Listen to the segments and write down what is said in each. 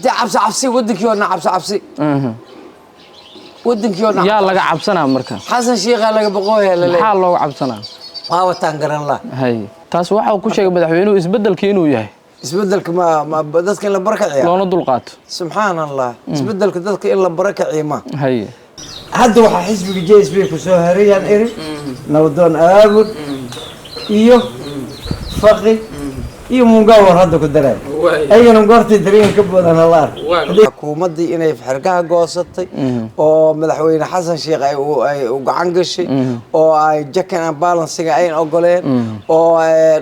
دي عبسي ودك يونا عبسي ودك يونا يا لقى عبسنا مركا حسن شيخ لقى بقوه لا حال لو عبسنا ما وتانقرن الله هاي taas waxa uu ku sheegay madaxweynuhu isbedelkii inuu yahay isbedelka ma dadka in la barakaciyo loona dulqaato subhanallah isbedelka dadka in la barakaciyo ma hay hadda waxa xisbiga JSP ku soo hariyaan eri nawdoon aabud iyo faqi iyo mungawar hadda ku daray ayagana goortii dareen ka badan Allah xukuumadii inay xirgaha goosatay oo madaxweyne xasan sheekh ay u gacan gashay oo ay jakan and balance ay ogoleen oo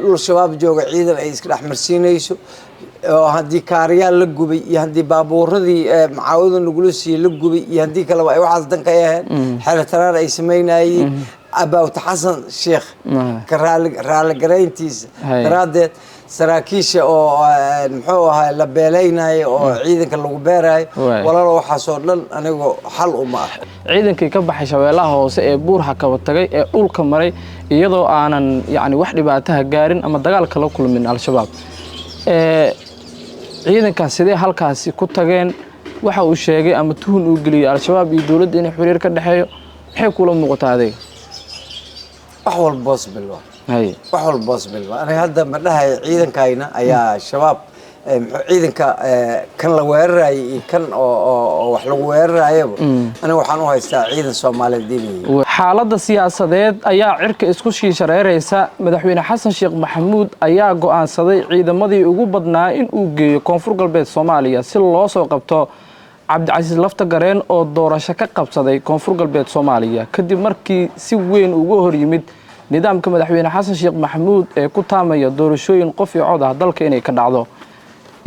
dhul shabaab jooga ciidan ay iska dhaxmarsiinayso oo hadii kaariyaal la gubay iyo hadii baabuuradii macaawida lagu siiyay la gubay iyo hadii kale ay waxaas danka yahay xeelatarar ay sameynayeen about xasan sheekh raali gareyntiisa daraadeed saraakiisha oo muxuu ahaa la beeleynay oo ciidanka lagu beeray walaalo waxa soo dhan anigu xal uma ah ciidankii ka baxay shabeelaha hoose ee buurha ka tagay ee dhulka maray iyadoo aanan yaani wax dhibaataha gaarin ama dagaal kala kulmin al-shabaab ciidanka sidee halkaasi ku tageen waxa uu sheegay ama tuhun uu galiyay al-shabaab iyo dawladda inay xiriir ka dhaxeeyo maxay kula muuqataaday wax walba possible هاي وحول بوسبل أنا هذا مرة عيدن أيا شباب عيدن كان لوير كان أو وحلوير أنا وحنو هاي عيدن سومالي ديني حالة السياسة أيا عرك إسكوشي شريريسا مدحوين حسن شيخ محمود أيا قوان صدي عيدن ماضي وجوبنا إن وجي كونفور قلبي الصومالية سلوا سوقبته عبد العزيز لفتقرين أو دورة شكا قبصدي كونفور قلبي الصومالية كدي مركي سوين وجوهر يمد nidaamka madaxweyne xasan sheekh maxamuud ee ku taamaya doorashooyin qof iyo cod ah dalka inay ka dhacdo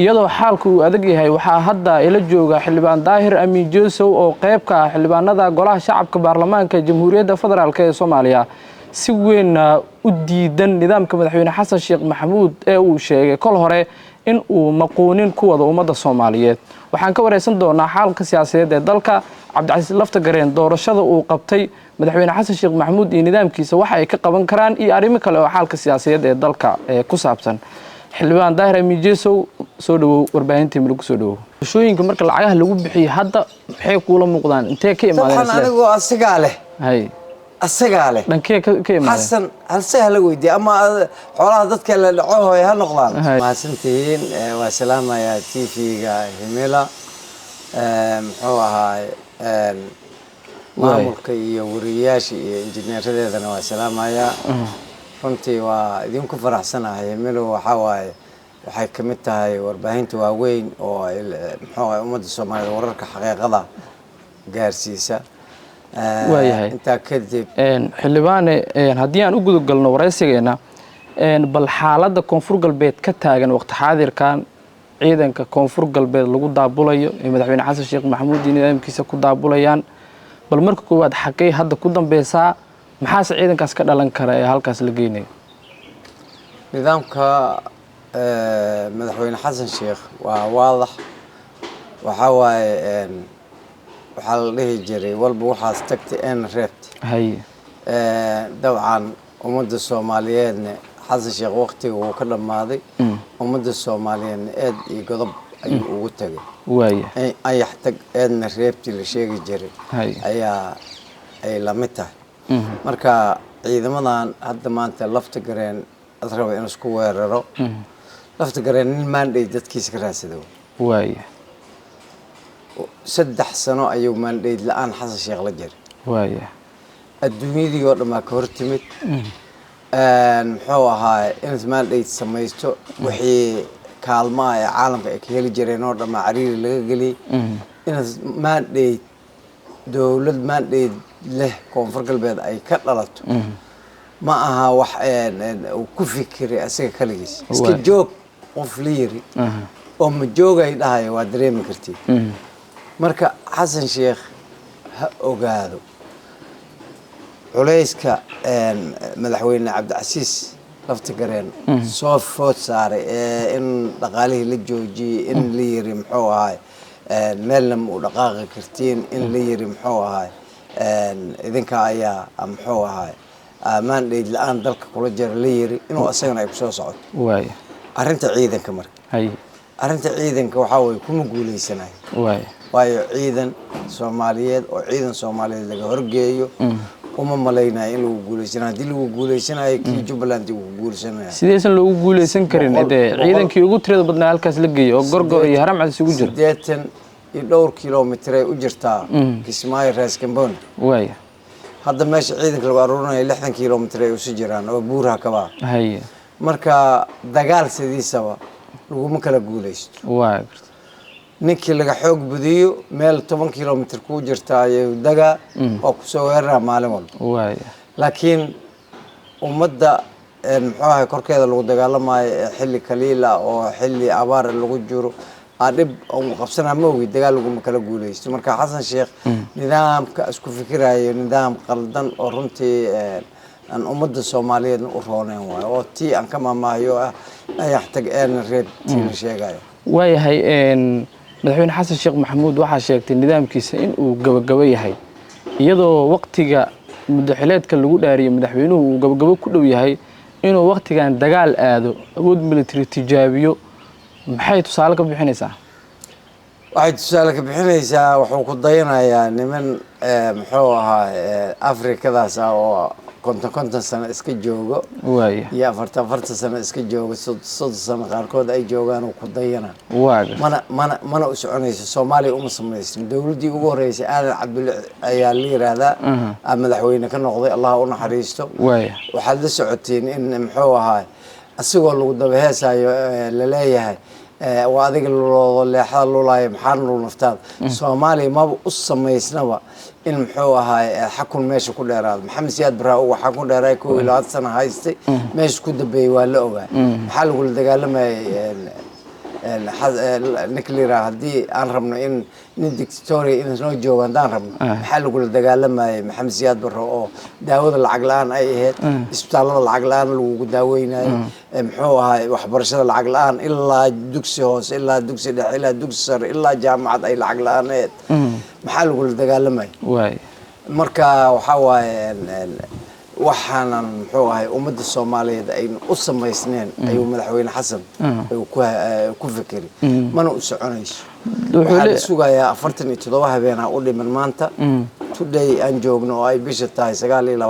iyadoo xaalku uu adag yahay waxa hadda ila jooga xildhibaan daahir amiin joosow oo qayb ka ah xildhibaanada golaha shacabka baarlamaanka jamhuuriyadda federaalka ee Soomaaliya si weyn u diidan nidaamka madaxweyne xasan sheekh maxamuud ee uu sheegay kol hore in uu maqoonin ku wada ummadda Soomaaliyeed waxaan ka wareysan doonaa xaalka siyaasadeed ee dalka عبد العزيز لفتقرين doorashada uu qabtay madaxweyne xasan sheekh maxamuud iyo nidaamkiisa waxa ay ka qaban karaan iyo arrimo kale oo xaalka siyaasadeed ee dalka ku saabsan xildhibaan daahir amiin joosow soo dhawow warbaahintii lagu soo dhawow shooyinka marka lacagaha lagu bixiyo hadda maxay kula muuqdaan intee ka imaadeen waxaan anigu asaga leh hay asaga leh dhankee ka imaadeen xasan hal sahal weydii ama xoolaha dadka la dhaco ha noqdaan ma santiin waa salaamaya TV-ga Himila muxuu ahaa maamulka iyo wariyaasha iyo injineeradeedana waa salaamaya runtii waa idinku faraxsanahay milo waxa waaye waxay ka mid tahay warbaahinta waaweyn oo muxuu ummadda Soomaaliyeed wararka xaqiiqada gaarsiisa inta kadib xildhibaane haddii aan u gudub galno wareysigeena bal xaaladda koonfur galbeed ka taagan waqti xaadirkan ciidanka koonfur galbeed lagu daabulayo ee madaxweyne xasan sheekh maxamuud iyo nidaamkiisa ku daabulayaan bal marka koowaad xaqay hadda ku dambeeysa maxaa ciidankaas ka dhalan kara ee halkaas la geenay nidaamka madaxweyne xasan sheekh waa waadax waxa waaye waxa la dhihi jiray walba waxaas tagtay in reebti hay dabcan ummadda Soomaaliyeedna xasan sheekh waqtiga uu ka dhamaaday ummadda Soomaaliyeed eed iyo godob ayuu ugu tagay waaya ay xtag eedna reebti la sheegi jiray ayaa ay la mid tahay marka ciidamadan hadda maanta Laftagareen adraba in isku weeraro Laftagareen in mandate dadkiisa ka raasado waaya 3 sano ayuu mandate la'aan xasan sheekh la jiray waaya adduunyadii oo dhammaa ka hortimid muxuu ahaa in mandate samaysto wixii kaalmaha ee caalamka ay ka heli jireen oo dhammaa cariiri laga geliyay in mandate dawlad mandate leh koonfur galbeed ay ka dhalato ma aha wax uu ku fikiray asaga kaligiis iska joog qof liiri oo ma joogay dhahay waa dareemi kartid marka xasan sheekh ha ogaado culayska madaxweyne Cabdi Casiis Laftagareen soo food saaray in dhaqaalihii la joojiyay in la yiri muxuu ahaa meelna u dhaqaaqi kartiin in la yiri muxuu ahaa idinka ayaa muxuu ahaa mandate la'aan dalka kula jira la yiri inuu asagana ay ku soo socoto waaya arrinta ciidanka marka hay arrinta ciidanka waxaa way kuma guuleysanayo waayo ciidan Soomaaliyeed oo ciidan Soomaaliyeed laga horgeeyo uma malaynaa in lagu guuleysanayo haddii lagu guuleysanayo kii Jubbaland uu guuleysanayo sidaysan loogu guuleysan karin ciidankii ugu tirada badnaa halkaas la geeyo oo Gorgor iyo Haramcad isugu jira 80 iyo dhowr kiiloomitir ay u jirtaa Kismaayo Ras Kamboni hadda meesha ciidanka lagu aruurinayo 60 kiiloomitir ay u soo jiraan oo buuraha kaba marka dagaal sidiisaba laguma kala guuleysto ninkii laga xoog budiyo meel 10 kiiloomitir ku jirta ay daga oo ku soo weerara maalin walba laakiin ummadda muxuu ahay korkeeda lagu dagaalamayo xilli kaliila oo xilli abaar lagu jiro adib oo qabsanaa ma ogi dagaal laguma kala guuleysto marka Xasan Sheekh nidaamka isku fikirayo nidaam qaldan oo runtii aan ummadda Soomaaliyeed u rooneen oo tii aan ka maamaayo ay xtag reed tii sheegayo waayahay madaxweyne Xasan Sheekh Maxamuud waxa sheegtay nidaamkiisa in uu gabagabo yahay iyadoo waqtiga muddaxileedka lagu dhaariyay madaxweynuhu uu gabagabo ku dhow yahay inuu waqtigan dagaal aado awood military tijaabiyo maxay tusaale ka bixinaysaa waxay tusaale ka bixinaysaa wuxuu ku dayanayaa niman muxuu ahaa Afrikadaas oo konton sano iska joogo iyo 40 sano iska joogo 30 sano qaarkood ay joogaan oo ku dayana mana u soconayso Soomaaliya uma sameeyay dawladii ugu horeysay Aadan Cabdulle ayaa la yiraahdaa madaxweyne ka noqday Allah u naxariisto waxa la socoteen in muxuu ahaa asigoo lagu daba heesayo la leeyahay waa adiga loo leexada lulaay maxaan loo naftaad Soomaaliya ma u sameeysnaba in muxuu ahaa xakun meesha ku dheeraad Maxamed Siyaad Barre oo waxa ku dheeray 2 sano haystay meesha ku dambeeyay waa la ogaa waxa lagu dagaalamay نكليرا هدي أنا ربنا إن دكتوري إن سنو جوان دان ربنا حلو كل دجال لما محمد زياد برا داود العقلان أي هاد إسبتال العقلان وجداوينا محوها وحبرشة العقلان إلا دكسيوس إلا دكسي إلا دكسر إلا جامعة أي العقلانات محل كل دجال لما مركا وحوا waxaan muxuu ahay ummadda Soomaaliyeed ay u sameysneen ayuu madaxweyne Xasan ku fikiri mana u soconayso waxa sugayaa 47 habeen u dhiman maanta today aan joogno oo ay bisha tahay 29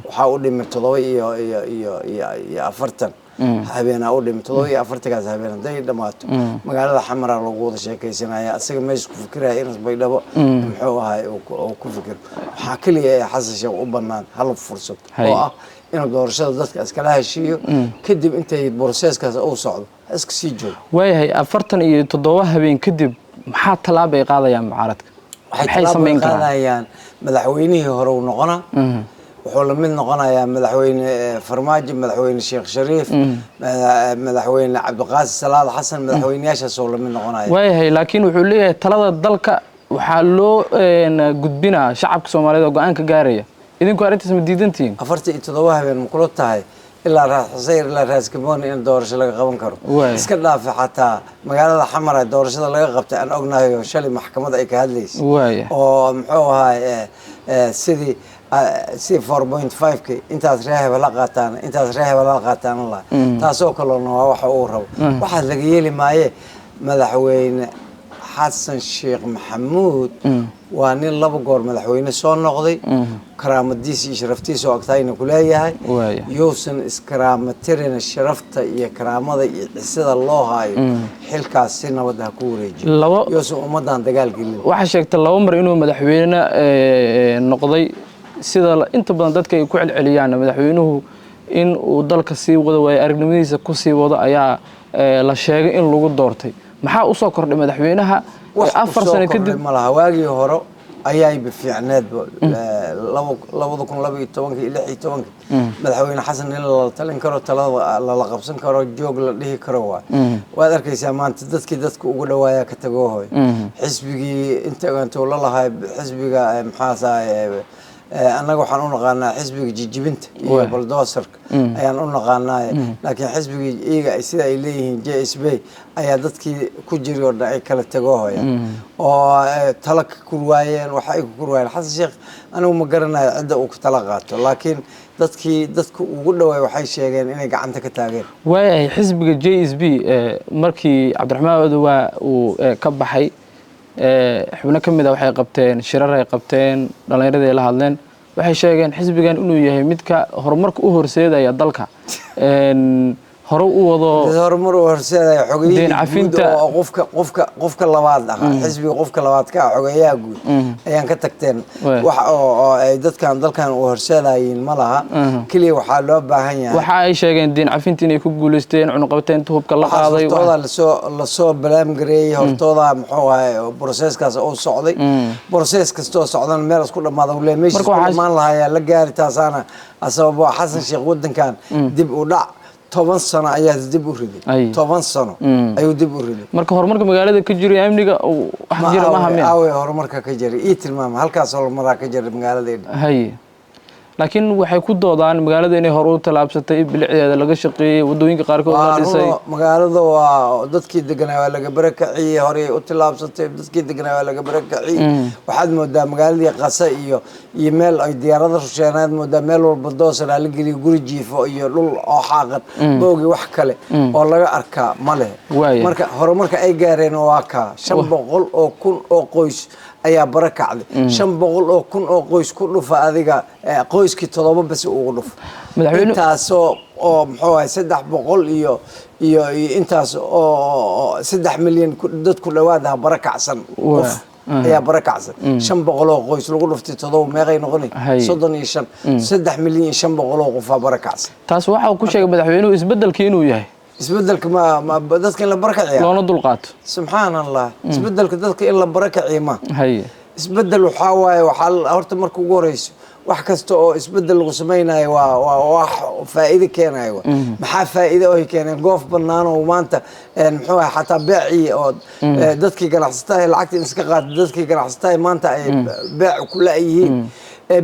waxa u dhiman 7 iyo 40 habeen u dhiman 7 iyo 40 habeen day dhamaato magaalada Xamar lagu wada sheekaysanaya asaga meesha ku fikiraya in Baydhabo muxuu ahay oo ku fikir waxa kaliya Xasan Sheekh u banaan hal fursad oo ah inuu doorashada dadka iskala heshiiyo kadib intay processkaas uu socdo iska sii joogo waayahay 47 habeen kadib maxaa talaabo ay qaadayaan mucaaradka waxay sameyn karaan madaxweynihii hore uu noqona wuxuu la mid noqonayaa madaxweyne Farmaajo madaxweyne Sheekh Shariif madaxweyne Cabdiqaasim Salaad Xasan madaxweynayaashaas oo la mid noqonaya waayahay laakiin wuxuu leeyahay talada dalka waxa loo gudbinaa shacabka Soomaaliyeed oo go'aan ka gaaraya idinku arintaas ma diidantiin 47 habeen ma kula tahay ilaa raas xasayr ilaa raas Kamboni in doorasho laga qaban karo iska dhaaf xataa magaalada Xamar ay doorashada laga qabtay aan ognahay shalay maxkamadda ay ka hadlaysay oo muxuu ahaa sidii 4.5 intaas reehaba la qaataan Allah taasoo kale oo waxa uu rabo waxa laga yeeli maaye madaxweyne Xasan Sheekh Maxamuud waa nin laba goor madaxweyne soo noqday karaamadiisa iyo sharaftiisa oo agtayna ku leeyahay yuusan iskaraamatirina sharafta iyo karaamada iyo cisada loo haayo xilkaas si nabad ah ku wareejiyo yuusan ummadan dagaal gelin waxa sheegtay laba mar inuu madaxweyne noqday sida inta badan dadka ay ku celceliyaan madaxweynuhu in uu dalka sii wado way aragnimadiisa ku sii wado ayaa la sheegay in lagu doortay maxaa u soo kordhay madaxweynaha 4 sano kadib malaha waagii hore ayay bifiicneed 2012 madaxweyne Xasan in la talin karo talada la qabsan karo joog la dhihi karo waad arkaysaa maanta dadka ugu dhawaaya ka tago hooy xisbigii inta aan toolo lahay xisbiga maxaasaay annaga waxaan u naqaanaa xisbiga jijibinta iyo baldoosarka ayaan u naqaanaa laakiin xisbiga iyaga sida ay leeyihiin JSB ayaa dadkii ku jiray oo dhan ay kala tagoohaya oo tala ka kurwaayeen waxa ay ku kurwaayeen xasan sheekh anigu ma garanayo cidda uu ka tala qaato laakiin dadka ugu dhawaay waxay sheegeen inay gacanta ka taageen waay xisbiga JSB markii Cabdiraxmaan Odowaa uu ka baxay xubno kamid ah waxay qabteen shirar ay qabteen dhalinyarada la hadleen waxay sheegeen xisbigan inuu yahay midka horumarka u horseedaya dalka hore u wado horumar u horseedaya xogeeyada qofka labaad ah xisbiga qofka labaad ka xogeeyaha guud ayaan ka tagteen wax oo ay dalkan u horseedayeen ma laha kaliya waxa loo baahan yahay waxa ay sheegeen diin cafinta inay ku guuleysteen cunaqabateyn hubka la qaaday la soo balaam gareeyay hortooda muxuu ahay processkaas oo socday process kasto socdan meel isku dhamaado meesha ku dhamaan lahayaa la gaari taasana asbab xasan sheekh wadankan dib u dhac 10 sano ayaa dib u riday 10 sano ayuu dib u riday marka horumarka magaalada ka jiray amniga wax jira ma hamin horumarka ka jiray tilmaam halkaas oo maraa ka jiray magaaladeena hay laakiin waxay ku doodaan magaalada inay hor u talaabsatay bilicdeeda laga shaqeeyay wadooyinka qaar kood la dhisay magaalada waa dadkii deganaa waa laga barakaciyay hore u talaabsatay dadkii deganaa waa laga barakaciyay waxaad moodaa magaaladii qasa iyo meel ay diyaarada rusheenaad moodaa meel walba doosar la geliyo guri jiifo iyo dhul oo xaaqan boogi wax kale oo laga arkaa male marka horumarka ay gaareen waa ka 500 oo kun oo qoys ayaa barakacday 500 oo kun oo qoys ku dhufa adiga qoyskii 7 bas ugu dhuf intaas oo muxuu ahay 300 iyo intaas oo 3 milyan dad ku dhawaad ah barakacsan ayaa barakacsan 500 oo qoys lagu dhuftay 7 meeqay noqonay 35 3 milyan 500 oo qof barakacsan taas waxa uu ku sheegay madaxweynuhu isbedelkii inuu yahay isbedelka ma dadka in la barakaciyo loona dulqaato subxaanallah isbedelka dadka in la barakaciyo ma hay isbedel waxa waaye waxa horta markuu ugu horeyso wax kasta oo isbedel lagu sameeynayo waa wax faa'iido keenayo maxaa faa'iido oo keenay goof banaan oo maanta muxuu ahaa xataa beeci oo dadkii ganacsatada lacagta iska qaad dadkii ganacsatada maanta ay beec ku leeyihiin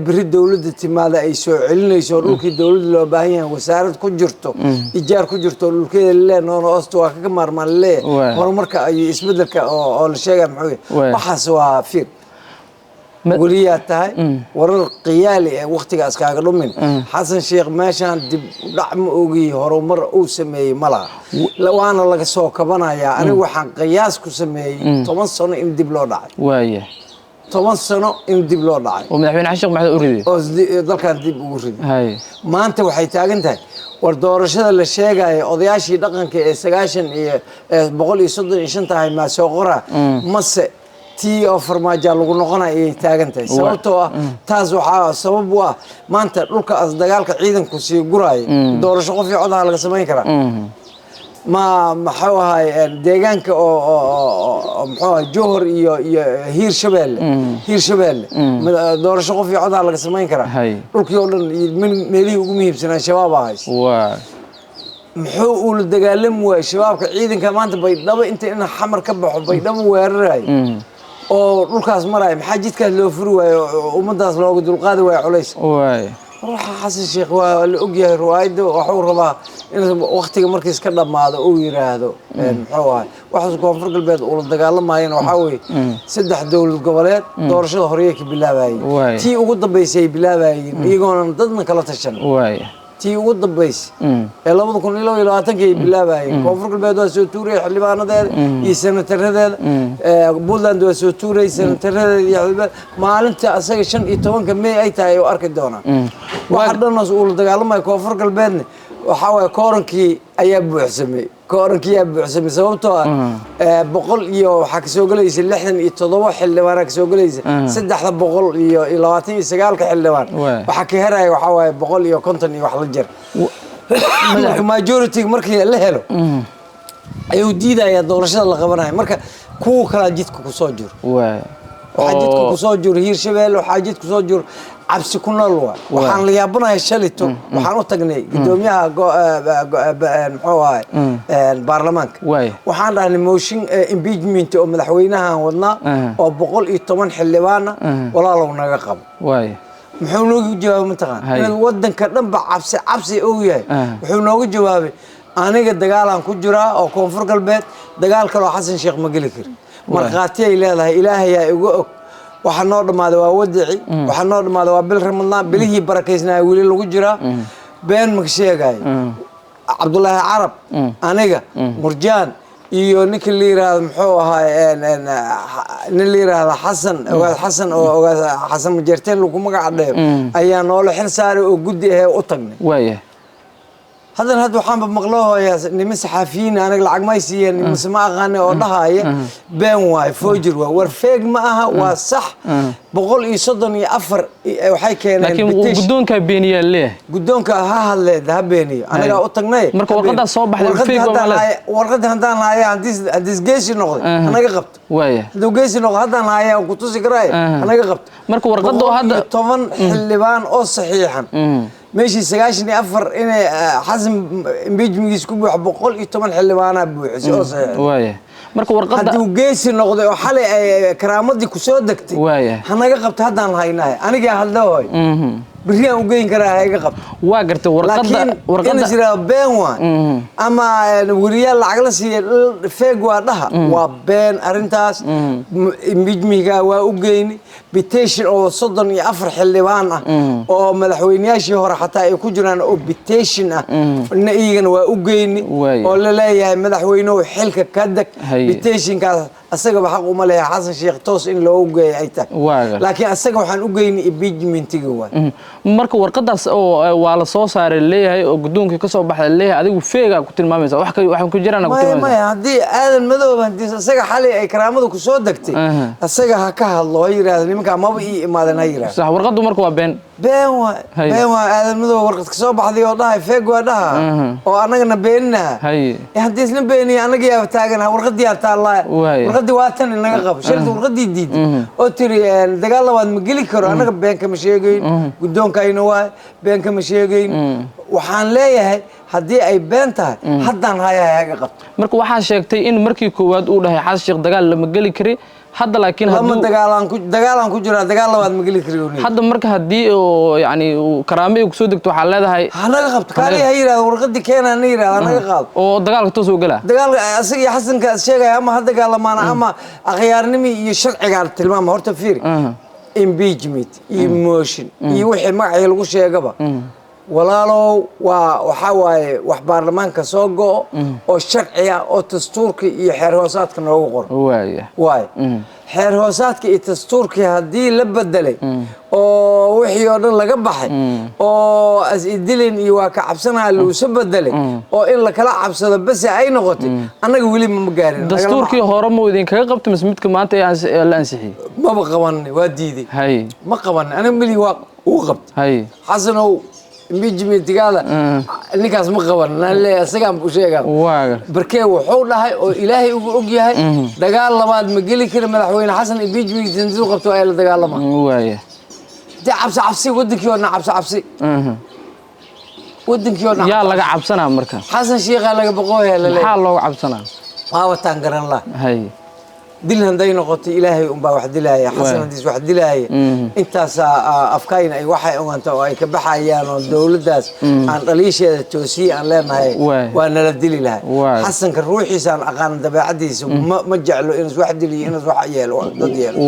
biri dawladda timaada ay soo celinayso dhulkii dawladda loo baahan yahay wasaarad ku jirto ijaar ku jirto dhulkeeda leenoon hoosta waa kaga maarmaan leeyahay horumarka ay isbedelka oo la sheegay muxuu waxaas waa fiir وليات تاي ورر قيالي وقتها أسكاك دومين حسن شيخ ماشان دب دعم أوجي هرومر أو سمي ملا لو أنا لك سوق بنا يا أنا وحن قياس كسمي 8 سنة إن دب لو داعي وايه 8 سنة إن دب لو داعي ومدحين عشق ما حد أريد ذل كان دب أريد هاي ما أنت وحي تاجنتها وردورشة اللي شيء أضياشي دقن كسجاشن بقول يصدق إيشنتها ما سوقرا مس تي أوفر ما جالو نقنا إيه تاجنتي سوتوا تازو حا سببوا ما أنت لك أصدقائك عيدن كوسي قراي دور شغل في عضها على سمين كرا ما حوها ديجانك أو محوها جوهر هير شبال دور شغل في عضها على سمين كرا لك يقولون من مليه وقومي بسنا شباب هايس محو الدجالم وشبابك عيدن كمان بيضرب أنت إن حمر كبح بيضرب ويراي oo dhulkaas maray maxaa jidka loo furi waayo umadaas looga dulqaadi waayo culays waay ruuxa xasan sheekh waa la og yahay ruwaayada wuxuu rabaa in waqtiga markiis ka dhamaado uu yiraahdo muxuu ahay waxa koonfur galbeed uu la dagaalamayeen waxa weey 3 dawlad goboleed doorashada hore ka bilaabayeen tii ugu dambeysay bilaabayeen iyagoona dadna kala tashan waay tii ugu dambeysay 2022 bilaabayeen koonfur galbeed waa soo tuuray xildhibaanadeeda iyo senataradeeda Puntland waa soo tuuray senataradeeda iyo maalinta asaga 15 May ay tahay oo arki doona waxa dhannas uu la dagaalamay koonfur galbeedna waxa way koorankii ayaa buuxsamay sababtoo ah boqol iyo waxa ka soo galaysa 67 xildhibaan ka soo galaysa 329 ka xildhibaan waxa ka heray waxa way boqol iyo 50 iyo wax la jir majority markii la helo ayuu diidaya doorashada la qabanayo marka kuwa kala jidka ku soo jiro waxa jidka ku soo jiro Hiirshabelle waxa jidka ku soo jiro cabsi ku nool waxaan la yaabanahay shalito waxaan u tagnay gudoomiyaha muxuu ahay baarlamaanka waxaan dhahnay motion impeachment oo madaxweynaha wadnaa oo 110 xildhibaan walaalow naga qabo muxuu noogu jawaabay mataqaan in wadanka dhanba cabsi uu yahay wuxuu noogu jawaabay aniga dagaalan ku jiraa oo koonfur galbeed dagaal kale oo xasan sheekh ma gali karin marqaati ay leedahay ilaahay yaa igu og waxa noo dhamaaday waa wadici waxa noo dhamaaday waa bil ramadaan bilihii barakeysnaa wili lagu jiraa been ma sheegay Abdullahi Carab aniga Murjaan iyo ninka la yiraahdo muxuu ahaa nin la yiraahdo Xasan Majeerteen lagu magac dhayo ayaa noolo xil saaray oo gudi ah u tagnay هذا waxaan maqlooyaa niman saxafiyiin anaga lacag ma siiyeen niman ma aqaan oo dhahaaya been waay foojir waa war feeg ma aha waa sax 134 waxay keeneen laakiin gudoonka beeniyaa leeyahay gudoonka ha hadleed ha beeniyo anaga u tagnay marka warqada soo baxday feeg warqada hadaan lahayaa hadis geesi noqday anaga qabto waaya haduu geesi noqdo hadaan lahayaa ku tusi karay anaga qabto marka warqada hadda 10 xildhibaan oo saxiixan ماشي سجاشني أفر إني حزم بيجميس كوب بقول يتمن حل معنا بوحش أصلا وايه مركو ورقة حتى وجيس النقطة وحلي كرامات دي كسودكتي وايه أنا جقبت هذا عن هاي أنا جا هالدواي بريان وجين كرا هاي جقبت واقرت ورقة لكن إن سير بينوان أما وريال العقلسي فيق وادها وبين أرنتاس بيجميكا وجيني بيتيشن أو صدن يفرح اللي وانا أو ملحوينياشي هو حتى يكونوا أو بيتيشن نيجن وأوجيني ولا لا يا ملحوينو حلك كدك بيتيشن كذا أسقى بحق وملها حسن شيخ توس إن لو أوجي عيته لكن أسقى وحن أوجيني بيجمين تجوا marka warqadaas oo waa la soo saaray leeyahay oo gudoonka ka soo baxay leeyahay adigu feega ku tilmaamaysa wax ku jirana ku tilmaamaysa ma hadii aadan madoob hadii asaga xali ay karaamadu ku soo dagtay asaga ha ka hadlo yiraahdo nimanka ma ii imaadan yiraahdo sax warqadu marka waa been waa aadan madoob warqad ka soo baxday oo dhahay feeg waa dhaha oo anagana beenna hadii isna beeniyo anaga yaa taagana warqadii yaa taala warqadii waa tan inaga qabo shirta warqadii diid oo tiri dagaal labaad ma gali karo anaga been kama sheegayn gudoonka ayna waa been kama sheegayn waxaan leeyahay hadii ay been tahay haddaan hayaga qabto marka waxa sheegtay in markii koowaad uu dhahay xaas sheekh dagaal lama gali kari hadda laakiin hadda dagaalan ku jira dagaal labaad ma gali kariyo hadda marka hadii oo yaani karaamay ku soo degto waxa leedahay hanaga qabto kaali hay yiraahdo warqadii keenana yiraahdo anaga qaad oo dagaalka toos u gala dagaal asaga xasanka sheegay ama hadda gaalamaana ama akhyaarnimo iyo sharciga tilmaam horta fiiri impeachment emotion iyo wixii magacay lagu sheegaba walaalow waxa waaye wax baarlamaanka soo go'o oo sharci ah oo dastuurka iyo xeer hoosaadka noogu qoran waay xeer hoosaadka iyo dastuurka hadii la bedelay oo wixii oo dhan laga baxay oo as'idilin iyo waa ka cabsanaha loo soo bedelay oo in la kala cabsado bas ay noqotay anaga wali ma gaarin dastuurkii hore ma idin kaga qabto midka maanta la ansixiyay ma qaban waa diiday ma qaban aniga mili waa uu qabtay xasanow impeachment-gaada ninkaas ma qaban leeyahay asagaan u sheegaa barkee wuxuu dhahay oo ilaahay ugu og yahay dagaal labaad ma geli kara madaxweyne xasan impeachment-intuu qabto ay la dagaalama cabsi wadankii oo cabsi wadankii oo yaa laga cabsanaa marka xasan sheekha laga boqoyaa la leeyahay maxaa looga cabsanaa waa wataan garan la دل هندي نقطة إلهي أم بواحد دلاية حسنا ديس واحد دلاية أنت أفكارنا أي واحد أو أنت أي كبحة يانو الدولة داس عن قليش توسي عن لنا هاي وأنا ردلي لها حسن كروحي سان أقان دبع عديس ما جعله إنس واحد دلي إنس واحد يالو ضد يالو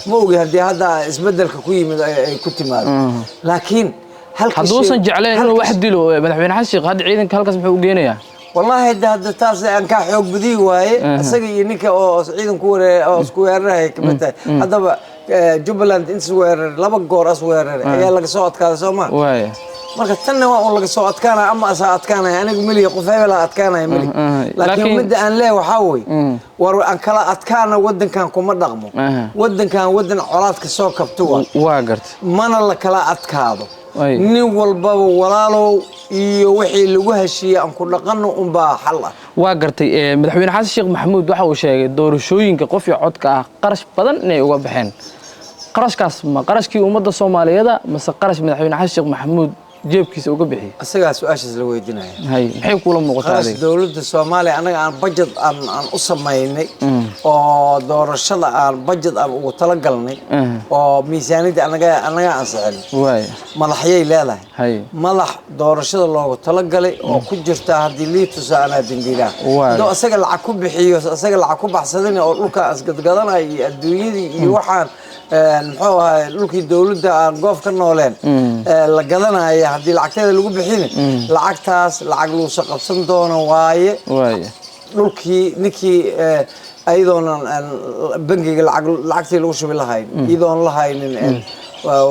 مو هدي هذا اسبدل كوي من كنت مال لكن هل حدوسا جعله إنه واحد دلو مدحوين حسيق هذا عيدن كهالكاس محو جينيا والله هذا تاس أن كحوق بدي واي أسقي إنك أو عيدن كورة أو سكوير هيك مثلا هذا جبلان إنسوير لبق جور أسوير هي لك صوت كذا سوما marka tan waa laga soo adkaana ama asa adkaana anigu miliyo qofay la adkaana miliyo laakiin mid aan leeyahay waxa way war aan kala adkaana wadankan kuma dhaqmo wadankan wadan colaadka soo kabto waa gart mana la kala adkaado nin walba walaalow iyo wixii lagu heshiiyay aan ku dhaqano baa xal ah waa gartay madaxweyne xasan sheekh maxamuud waxa uu sheegay doorashooyinka qof iyo codka ah qarash badan inay uga baxeen qarashkaas ma qarashkii ummadda Soomaaliyeed ma qarash madaxweyne xasan sheekh maxamuud jeebkiisa uga bixiyay asagaa su-aashaas la weydiinaya hay maxay kula muuqataa khalaas dowladda Soomaaliya anaga aan budget aan u sameynay oo doorashada aan budget aan ugu tala galnay oo miisaaniyada anaga ansixin waay madaxyay leedahay hay madax doorashada loogu tala galay oo ku jirta hadii liitusa ana dindiila doo asaga lacag ku bixiyo asaga lacag ku baxsadeen oo dhulka asgadgadanay adduunyadii iyo waxaan muxuu ahaa dhulkii dawladda aan goof ka nooleen la gadanaya hadii lacagteeda lagu bixin lacagtaas lacag loo soo qabsan doono waaye dhulkii ninkii aydoona bangiga lacagtii lagu shubi lahayn idoon lahaynin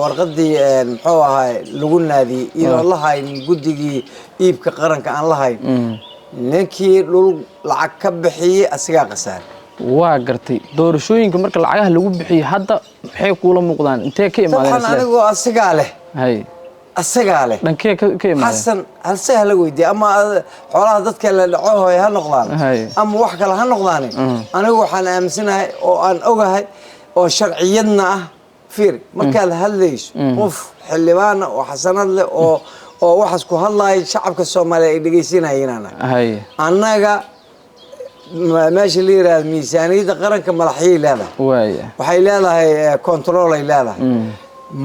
warqadii muxuu ahaa lagu naadiyay idoon lahaynin guddigii iibka qaranka aan lahayn ninkii dhul lacag ka bixiyay asigaa qasaar waa gartay doorashooyinka marka lacagaha lagu bixiyo hadda maxay kula muuqdaan intee ka imaadeen waxaan anigu asigaa leh hay asagaa leh dhankee ka imaadeen xasan hal sahla weydii ama xoolaha dadka la dhaco hooy ha noqdaan ama wax kale ha noqdaan anigu waxaan aaminsanahay oo aan ogahay oo sharciyadna ah fiir markaad hadlayso qof xildhibaan oo xasanad leh oo waxaas ku hadlay shacabka Soomaaliyeed ay dhageysanayeen anaga ماشي لي راد ميزانية قرنك ملحية لا وحي لا كنترول لا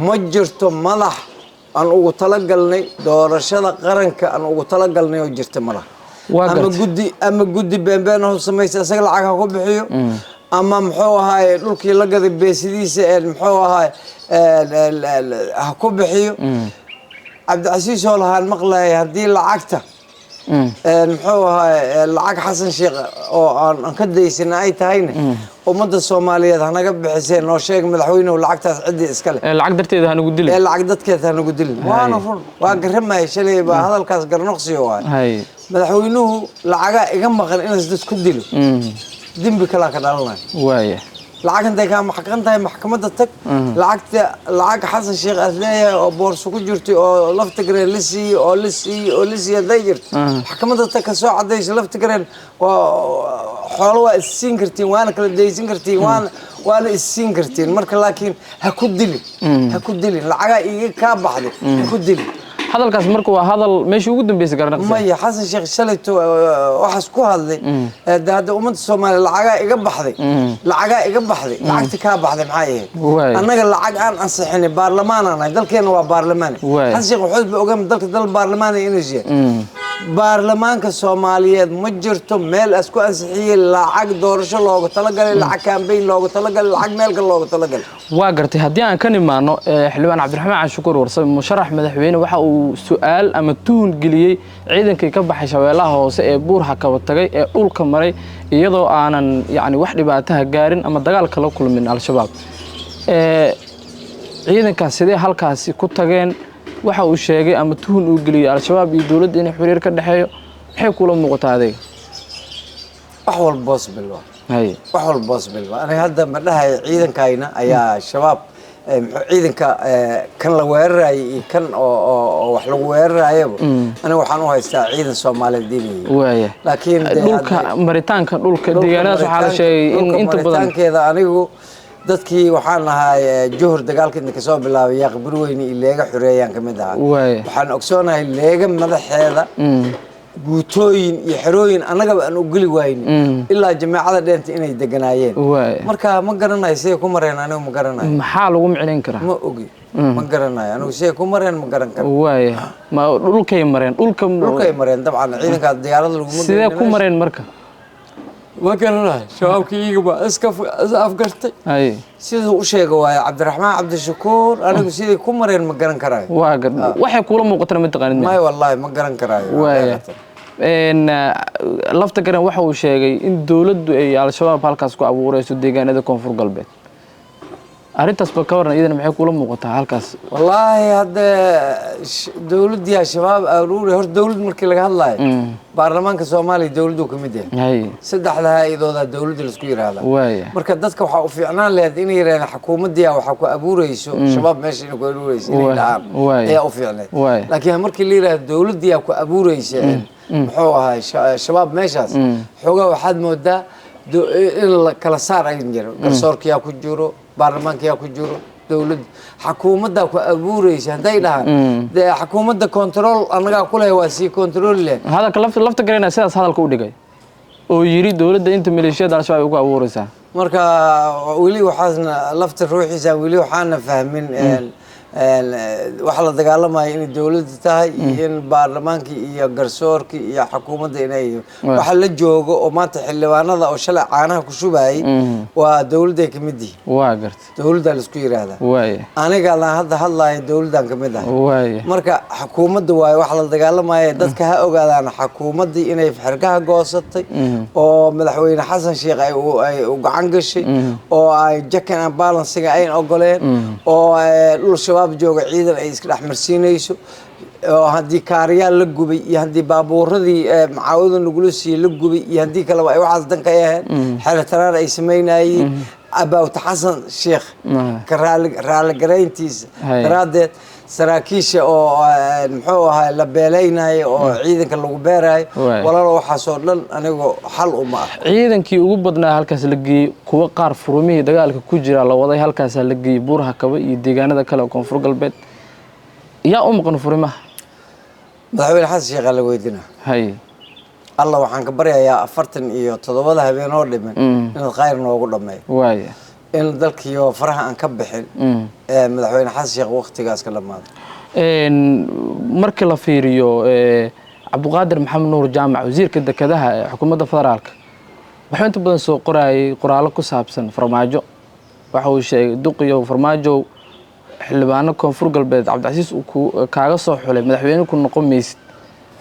مجرت ملح أنا وطلقلني دور الشذا قرنك أنا وطلقلني وجرت ملح أما جودي بينه سميت أسأل عقها كبحيو أما محوها هاي لوكي لقى البيسيديس محوها هاي كبحيو عبد العزيز والله المقلة هدي العقته محوها العق حسن شيخ أو أن كديسنا أي تهينه ومدة الصومالية هناك بحسين لو شيخ مدحوينه والعق عدي إسكاله العق درتي ده هنقول لي العق درتي ده هنقول لي وأنا فرن وأقرب ما يشلي بهذا الكاس قرنقصي هاي مدحوينه العق يجمع غير إنس تسكدله دين بكلا كدالنا وايه العق أنت كان محكمة محكمة التك العق حسن شيخ أثناء بورس كجرتي أو لفت جرين لسي داير محكمة التك سو عديش لفت جرين وحلوة السينكرتين وأنا كل داي سينكرتين وأنا السينكرتين مركل لكن هكودلي العق يكاب حد هكودلي هذا الكاس مركو هذا ماشي وجود بيس قرنق ما هي حسن شيخ شلت وحسكو هذي هذا أمد الصومال العقاء يقبح ذي العقاء يقبح ذي العقد كابح ذي معايا أنا قال العقاء أنصحني برلمان أنا ذلك هو برلماني حسن شيخ وحزب أقام ذلك البرلماني إنجي برلمان كالصوماليات مجرتم ميل أسكو أنصحية العقد دورش الله تلقى العقد كامبين الله تلقى العقد ميل الله تلقى واقرتي هدي أنا كان معنا حلوان عبد الرحمن عاشور ورصي مشرح مدحوينه waxa uu su'aal ama tuun galiyay ciidankii ka baxay shabeelaha hoose ee buurha ka watagay ee dhulka maray iyadoo aanan yaani wax dhibaato gaarin ama dagaal kala kulmin al-shabaab ciidanka sidee halkaasi ku tageen waxa uu sheegay ama tuun uu galiyay al-shabaab iyo dawladda in xiriir ka dhaxeeyo maxay kula muuqataa adeeg wax walba possible wax walba possible ana hadda ma dhahay ciidankayna ayaa shabaab ciidanka kan la weeraray kan oo wax lagu weerarayo aniga waxaan u haystaa ciidan Soomaaliyeed diinay laakiin dhulka maritaanka dhulka deegaanada waxa la sheegay in inta badan maritaankeeda anigu dadkii waxaan ahaa juhur dagaalkii ka soo bilaabay yaqbir weyn ileega xureeyaan kamid ah waxaan ogsoonahay leega madaxeeda guutooyin iyo xirooyin anaga aan u gali wayn ilaa jamaacada dheenta inay deganaayeen marka ma garanayo say ku mareen anigu ma garanayo maxaa lagu micneen karaa ma ogi ma garanayo anigu say ku mareen ma garan karo ma dhulkay mareen dabcan ciidanka diyaarada lagu sidee ku mareen marka ma garanayo shabaabkii iyaga iska afgartay sidoo u sheegay waay Cabdiraxmaan Cabdishakuur anigu sidii ku mareen ma garan karayo waxay kula muuqataa ma taqaanid ma wallahi ma garan karayo lafta garan waxa uu sheegay in dawladdu ay al-shabaab halkaas ku abuurayso deegaanada koonfur galbeed arintaas ba ka waran iyadana maxay kula muuqataa halkaas wallahi hadda dawladda shabaab aruuri hor dawlad markii laga hadlayo baarlamaanka Soomaaliya dawladdu ka mid yahay saddexda hay'adooda dawladda la isku yiraahdo marka dadka waxa u fiicnaan leeyahay in yiraahdaan xukuumadda waxa ku abuurayso shabaab meesha inay ku abuurayso ayaa u fiicnaan laakiin markii la yiraahdo dawladda ku abuurayso muxuu ahaa shabaab meeshaas xogaa waxaad moodaa in la kala saar ay jiro garsoorkiya ku jiro baarlamaankiya ku jiro dawlad xukuumadda ku abuuraysa haday dhahaan xukuumadda control anaga ku leh waa si control leh hadalka lafta gareena sidaas hadalka u dhigay oo yiri dawladda inta maleeshiyada al-shabaab ugu abuuraysa marka wali waxaasna lafta ruuxiisa wali waxaana fahmin waxa la dagaalamay in dawladda tahay in baarlamaanka iyo garsoorka iyo xukuumadda inay waxa la joogo oo maanta xildhibaanada oo shalay caanaha ku shubay waa dawladda ka mid ah waa gartay dawladda la isku yiraahdaa waay aniga la hadlayo dawladdan ka mid ah waay marka xukuumadda waxa la dagaalamay dadka ha ogaadaan xukuumadda inay xirgaha goosatay oo madaxweyne xasan sheekh ay u gacan gashay oo ay check and balance ay ogoleen oo dhul shabaab jooga ciidan ay iska dhaxmarsiinayso oo hadii kaariyaal la gubay iyo hadii baabuuradii macaawida lagu siiyay la gubay iyo hadii kale ay waxaas danka yahay xeeltaraar ay sameynayeen about xasan sheekh raali gareyntiisa daraadeed saraakiisha oo muxuu ahaa la beeleynayo oo ciidanka lagu beerayo walaalo waxa soo dhan anigu xal uma ah ciidankii ugu badnaa halkaas la geeyay kuwa qaar furumihii dagaalka ku jira la waday halkaas la geeyay buuraha kaba iyo deegaanada kale oo koonfur galbeed yaa u maqan furimaha madaxweyne xasan sheekh la weydiina hay Allah waxaan ka baryayaa 47 habeen oo dhiman in khayr noogu dhameeyo waaya in dalkiyo faraha aan ka bixin madaxweyne xasan sheekh waqtigaas ka dhamaado marka la fiiriyo Cabduqaadir Maxamed Nuur Jaamac wasiirka dekedaha ee xukuumadda federaalka wuxuu inta badan soo qorayay qoraalo ku saabsan farmaajo waxa uu sheegay duqiyo farmaajo xildhibaano koonfur galbeed Cabdicasiis uu kaaga soo xulay madaxweyne ku noqon meeysid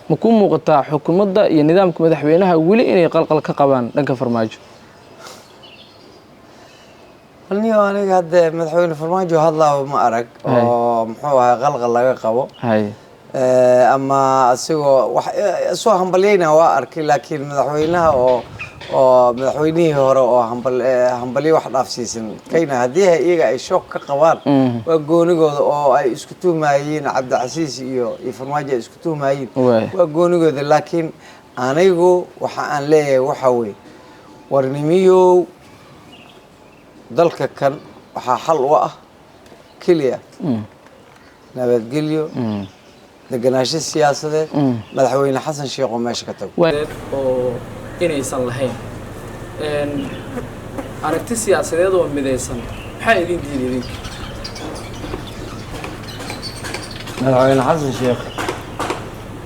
ma ku muuqataa xukuumadda iyo nidaamka madaxweynaha wali inay qalqal ka qabaan dhanka farmaajo aniga hadda madaxweyne farmaajo hadlaa ma arag oo muxuu ahaa qalqal laga qabo ama asigoo wax soo hambaliyayna waa arkay laakiin madaxweynaha oo madaxweynihii hore oo hambaliyo wax dhaafsiisan kayna hadii iyaga ay shock ka qabaan waa goonigooda oo ay isku tuumayeen Cabdicasiis iyo farmaajo ay isku tuumayeen waa goonigooda laakiin anigu waxa aan leeyahay waxa weey warnimiyo dalka kan waxa xal u ah kaliya nabadgelyo deganaansho siyaasadeed madaxweyne xasan sheekh oo meesha ka tago oo inaysan lahayn aragti siyaasadeed oo midaysan maxay idin diideen madaxweyne xasan sheekh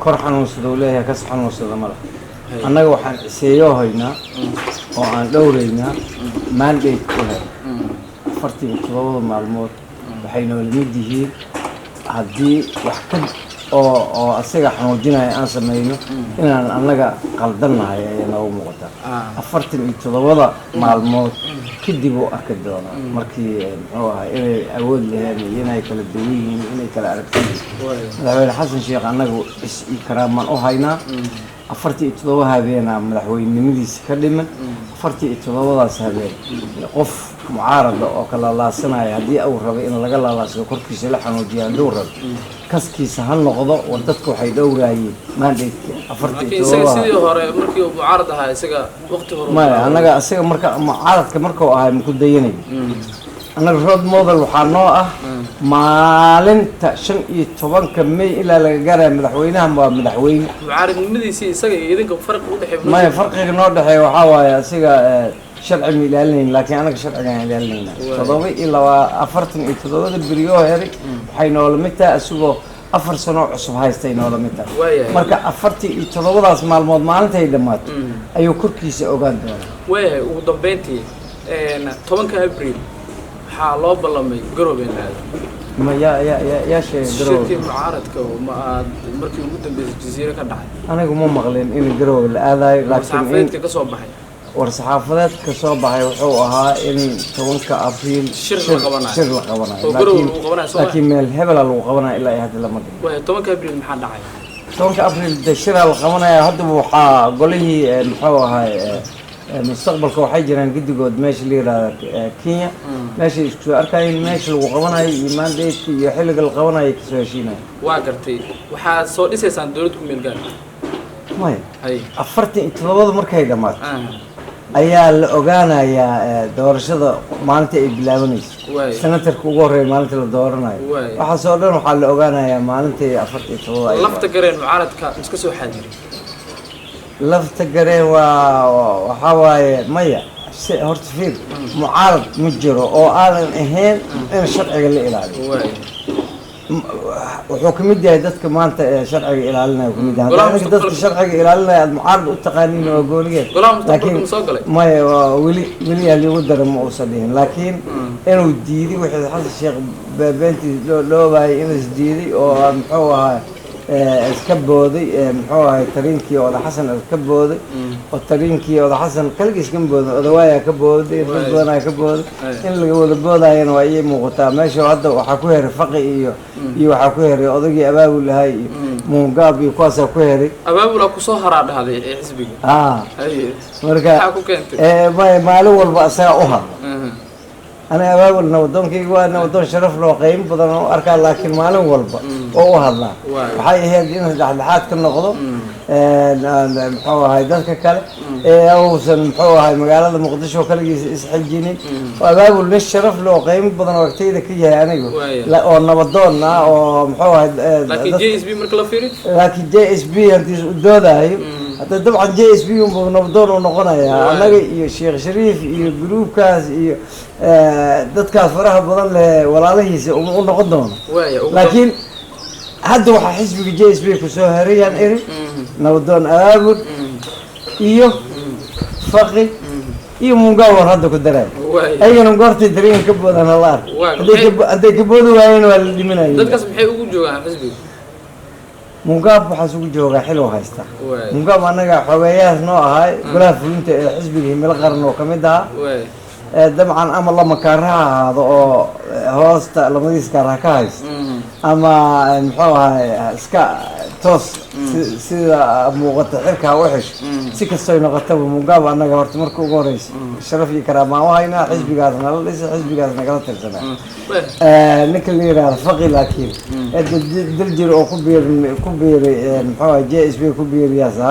kor xanuunsado leeyahay ka xanuunsado mala annaga waxaan iseeyo haynaa oo aan dhowreynaa mandate ku leh 47 maalmood waxay noo limid yihiin haddii wax ka oo asaga xanuujinaya aan sameeyno inaan annaga qaldannahay ay noogu muuqataa 47 maalmood kadib uu arki doonaa markii muxuu ahaa inay awood leeyahay inay kala duwan yihiin inay kala aragtaan madaxweyne xasan sheekh annagu is karaaman u haynaa 47 habeena madaxweynimadiisa ka dhiman 47daas habeen qof mucaarada oo kala laasanaya hadii uu rabo in laga laalaasado korkiisa la xanuujiyo haduu rabo kaskiisa ha noqdo war dadku waxay dhowraayeen mandate 47 sidii hore markii uu mucaarad ahaa isaga waqti hore ma anaga isaga marka mucaaradka markuu ahaa ma ku dayanay anaga road model waxa noo ah maalinta 15 May ilaa laga gaaray madaxweynaha waa madaxweyne mucaaradnimadiisa isaga iyo idinka farq u dhaxeeyo ma farqiga noo dhaxeeyo waxa waaye asiga sharci milaalin laakiin anaga sharciga ilaalinayna 47 biriyo heeray waxay noo lamidtaa asugoo 4 sano cusub haystay noo lamidtaa marka 47daas maalmood maalintay dhamaato ayuu korkiisa ogaan doonaa way ugu dambeyntii 10 Abriil waxaa loo ballamay garoobeenaada ma ya shay garoob shirkii mucaaradka ma markii ugu dambeysay jasiiro ka dhacay anigu ma maqleen in garoob la aadayo laakiin ka soo baxay war-saxaafadeed ka soo baxay wuxuu ahaa in 10 Abriil shir la qabanayo laakiin meel hebel lagu qabanayo ilaa ay hadda lama gelin way 10 Abriil maxaa dhacay 10 Abriil shir la qabanayo hadda waxaa golihii muxuu ahaa mustaqbalka waxay jiraan gidigood meesha la yiraahdo Kenya meesha isku arkayeen meesha lagu qabanayo iyo mandate iyo xilliga la qabanayo ka soo heshiinay waa gartay waxa soo dhisaysaan dawladda ku meel gaar may 47 markay dhamaato ayaa la ogaanayaa doorashada maalinta ay bilaabanayso senatarka ugu horreeya maalinta la dooranayo waxaasoo dhan waxaa la ogaanayaa maalintii 47 lafta gareen mucaaradka iska soo xaadiray lafta gareen waxaa waaye maya horta fiir mucaarad ma jiro oo aanan ahayn in sharciga la ilaaliyo wuxuu ka mid yahay dadka maanta ee sharciga ilaalinaya ka mid yahay aniga dadka sharciga ilaalinaya aad mucaarad u taqaaniin waa goonigeed laakiin maya weli aligu dara ma uusan dhihin laakiin inuu diiday wixii xasan sheekh beentii dhoobayay inuu isdiiday oo muxuu ahaa iska booday muxuu ahay tariinkii oda xasan ka booday oo tariinkii oda xasan kaligiis ka booday odawaaya ka booday dad badan ka booday in laga wada boodayana waa ii muuqataa meesha hadda waxaa ku heray faqi iyo waxaa ku heray odagii abaabul lahay iyo muungaab iyo kuwaasaa ku heray abaabul ku soo haraa dhahday ee xisbiga marka maalin walba asaga u hadla أنا أقول نودونكي ونودون شرف له قيم بدنا أركان لكن ما له والبا أو هذا وحي هي دين الحاد كنا قضوا محوا هاي ذاك كله أو سن محوا هاي مقالة مقدسة وكله يسحجيني وأقول ليش شرف له قيم بدنا وقتي ذاك يعني لا أو نودون أو محوا هاي لكن جي إس بي مركلا فيري لكن جي إس بي أنت دودا هاي حتى طبعا جي إس بي ونودون ونقنا يا أنا الشيخ شريف جروب كاس dadkaas faraha badan leh walaalahiisa u noqon doono laakiin hadda waxa xisbiga JSB ku soo harayaan eri nabdoon aabud iyo faqi iyo mungawar hadda ku daray ayagana goortii dareen ka badan Allah haday ka boodo waayeen waa la dhimanayay dadkaas maxay ugu joogaan xisbiga mungab waxa ugu jooga xil oo haysta mungab anaga xogeeyaas noo ahay golaha fulinta ee xisbiga himil qaran oo kamid ah dabcan ama lama kaaraha ahaado oo hoosta lamadiis kaaraha ka haysto ama muxuu ahay iska toos sida muuqata xilka u xisho si kastoo noqotaba mugaab anaga horta marka ugu horeysa sharaf iyo karaama u hayna xisbigaasna la dhisay xisbigaasna kala tirsanaa ninka la yiraahdo faqi laakiin diljir oo ku biiray muxuu ahay JSB ku biiriyaasa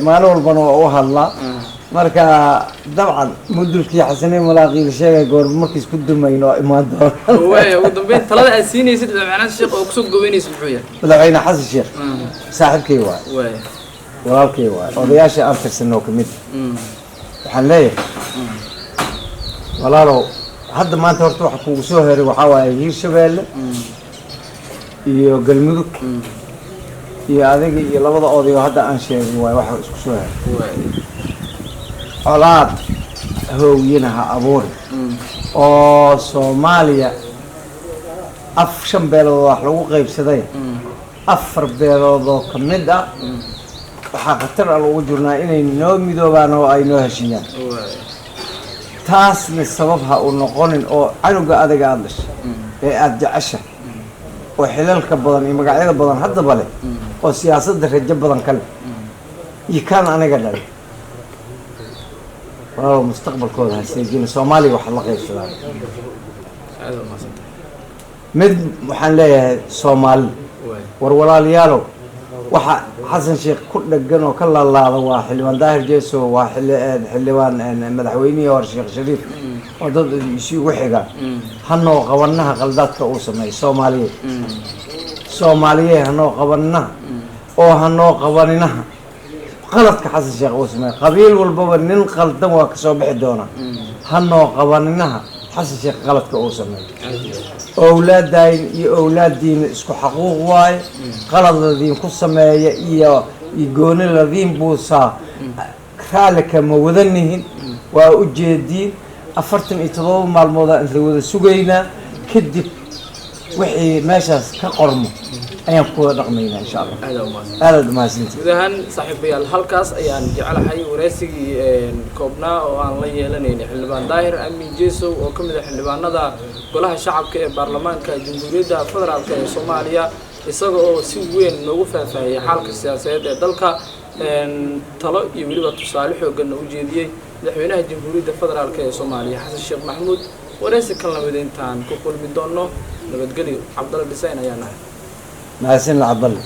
maalin walbana u hadla marka dabcan mudulkii xasanay malaaqii sheegay goor markii isku dumayno imaan doon way ugu dambeyn talada aad siinaysid madaxweynaha sheekh oo ku soo goweynaysa muxuu yahay madaxweynaha xasan sheekh saaxiibkay way walaalkay way odayaasha aan tirsanoo kamid waxaan leeyahay walaalow hadda maanta horta waxa kugu soo heray waxa waaye Hiirshabeelle iyo Galmudug iyo adiga iyo labada oday oo hadda aan sheegay way waxa isku soo heray colaad hooyinaha abuur oo Soomaaliya af shan beelood wax lagu qaybsaday afar beelood oo kamid ah waxa khatar lagu jirnaa inay noo midoobaan oo ay noo heshiyaan taasna sababha u noqonin oo canuga adaga aad dhashay ee aad jecesha oo xilalka badan iyo magacyada badan hadda bale oo siyaasadda rajo badan kale iyo kan aniga dhalay والله مستقبل كود هالسجين الصومالي وحلا غير سلام مد وحن ليه صومال ورولا ليالو وح حسن شيخ كل جنو كل الله واحد من داهر جيسو واحد حلوان مدحويني ورشيخ شريف وضد شيء وحجة هنو قوانها غلطات كأوسمي صومالية هنو قوانها أو هنو قوانينها غلط كحسن شيخ واسمه قبيل والبابا نن قلدم وكسوبح دونا هنو قوانينها حسن شيخ غلط كوسمه اولاد دين اولاد دين اسكو حقوق واي غلط الذين كسميه يقول الذين بوصا خالك مودنهن واجدين افرتن اتضوب مع الموضوع انت ودا سغينا كدب وحي ماشاس كقرمو ayaan ku dhaqmayna insha Allah aad ma sinti gudahan saaxiibayaal halkaas ayaan jecelahay wareysigii koobnaa oo aan la yeelanaynay xildhibaan daahir amiin jeesow oo kamid ah xildhibaanada golaha shacabka ee baarlamaanka jamhuuriyadda federaalka ee Soomaaliya isaga oo si weyn noogu faahfaahiyay xaalka siyaasadeed ee dalka talo iyo waliba tusaale xoogan u jeediyay madaxweynaha jamhuuriyadda federaalka ee Soomaaliya xasan sheekh maxamuud wareysi kala mid intaan ku kulmi doono nabadgelyo Cabdalla Design ayaa nahay مع سن عبد الله